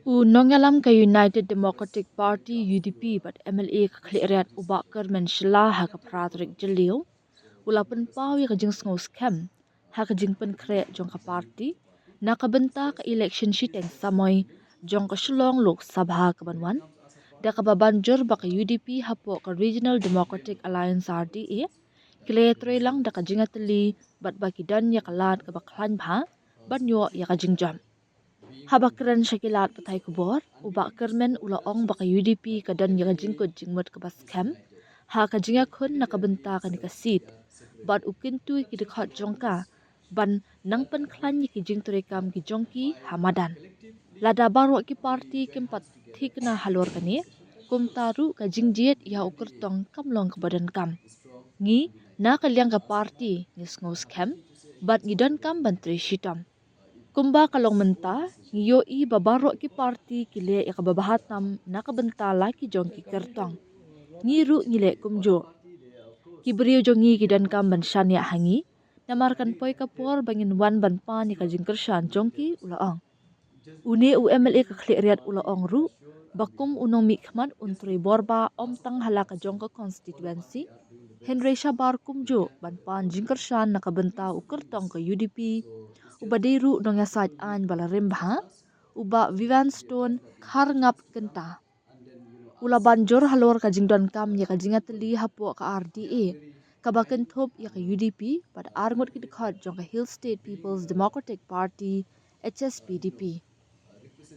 Nongalam ka United Democratic Party UDP but MLA ka Khlirat Bah Kyrmen Shylla ha ka Pratrik Jalil ulapan pawi ka Sngewskhem ha ka jingpynkhreh jong ka party nakabenta ka election shiteng samoi jong ka Shillong Lok Sabha ka banwan da ka babanjur ba ka UDP hapo ka Regional Democratic Alliance RDA kile lang da ka jingatali bat bakidan ya kalat ka baklan bha banyo ya ka jingjam Habakran Syllad patay kubor, Bah Kyrmen ulaong baka UDP kadan yaga jingkod jingmot ka Sngewskhem, ha kajinga kun nakabenta ka ni kasit, bad ukintu kidikhat jongka, ban nang panklan ki jingturekam ki jongki hamadan. Lada baro ki party kempat thik na halor kani, kum taru ka jingjiet ya ukertong kamlong ka badan kam. Ngi na kalyang ka party ni Sngewskhem, bad ngidan kam bantri shitam. Kumba kalong menta, ngiyo I babaro ki party kile ikababahatam nakabenta laki jong ki kertong. Ngiru ngile kumjo. Kibriyo jongi kidan kam bansyan ya hangi, namarkan poy kapor bangin wan ban pa ni kajingkersyan jongki ulaong. Une UMLA kakliariat ulaong ru, bakum unong mikmat untri borba omtang halaka jongka constituency, Henry Shabar kumjo ban pan jingkersyan nakabenta ukertong ke UDP, ubadiru nong yasaj an balarimba, uba Vivan Stone karngap kenta. Ula banjur halor kajingdon kam ya kajingatali hapo ka RDA, kabakan top ya ka UDP pada arngot kidikhat jong ka Hill State People's Democratic Party HSPDP.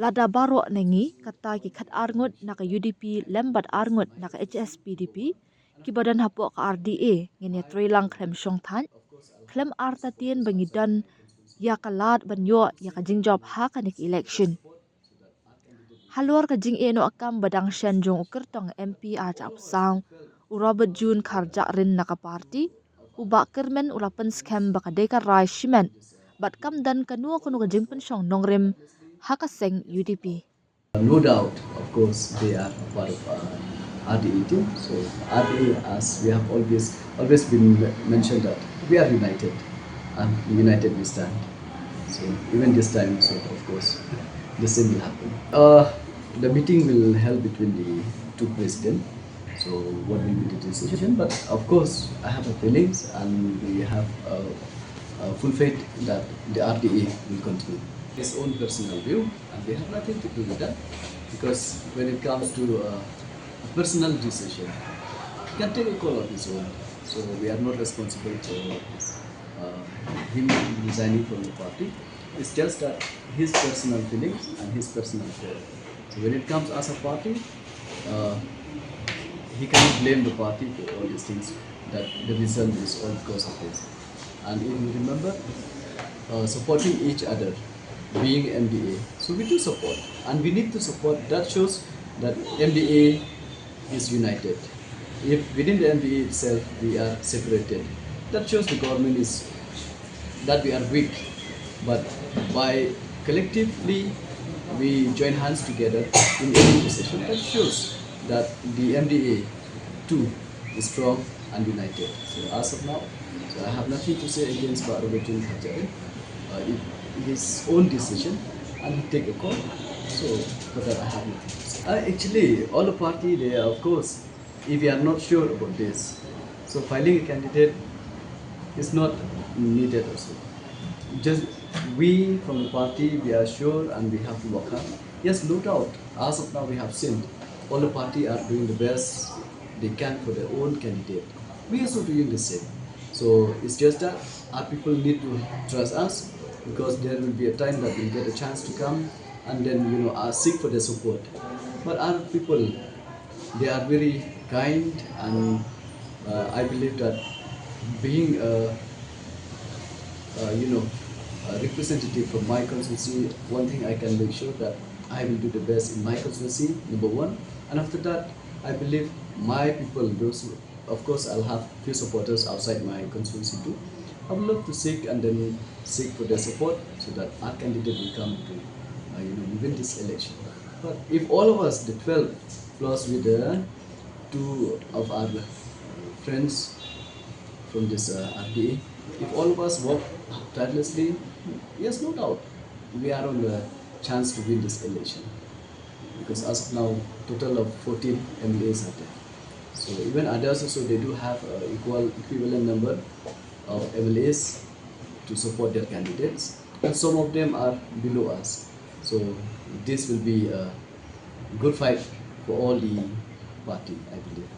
Lada baro nengi kata ki khat arngot na ka UDP lembat arngot na ka HSPDP, ki badan hapo ka RDA ngene lang klem syong than, klem artatien bangidan ya kalat banyo ya ka jingjob ha ka nik election. Halor ka jing eno akam badang shen jong ukertong MP aja upsang, u Robert June karja rin naka party, u Bah Kyrmen ulapan Sngewskhem baka deka rai shimen, bat kam dan kanua kunu ka jing pensyong nongrim haka seng UDP. No doubt, of course, they are a part of RDA team. So RDA, as we have always been mentioned, that we are united, and united we stand. So even this time, so of course, the same will happen. The meeting will held between the two presidents. So what will be the decision? But of course, I have a feelings, and we have full faith that the RDA will continue. His own personal view, and we have nothing to do with that, because when it comes to a personal decision, he can take a call on his own. So we are not responsible for him resigning from the party. It's just that his personal feelings and his personal call. So when it comes as a party, he cannot blame the party for all these things, that the result is all because of this. And if you remember, supporting each other, being MDA, so we do support, and we need to support. That shows that MDA is united. If within the MDA itself we are separated, that shows the government is that we are weak. But by collectively we join hands together in any decision, that shows that the MDA too is strong and united. So as of now, so I have nothing to say against Robert June. His own decision, and he take a call. So for that I have nothing to say. Actually, all the party, they are, of course, if we are not sure about this, so filing a candidate is not needed also. Just we from the party, we are sure and we have to work hard. Yes, no doubt, as of now we have seen all the party are doing the best they can for their own candidate. We are also doing the same. So it's just that our people need to trust us, because there will be a time that we'll get a chance to come and then seek for their support. But our people, they are very kind, and I believe that being a representative from my constituency, one thing I can make sure that I will do the best in my constituency, number one, and after that I believe my people, those of course I'll have few supporters outside my constituency too. I would love to seek for their support, so that our candidate will come to win this election. But if all of us, the 12 plus with the two of our friends from this RDA, if all of us work tirelessly, yes, no doubt, we are on the chance to win this election. because as of now, total of 14 MLAs are there. So even others also, they do have equivalent number of MLAs to support their candidates, and some of them are below us. So this will be a good fight for all the party, I believe.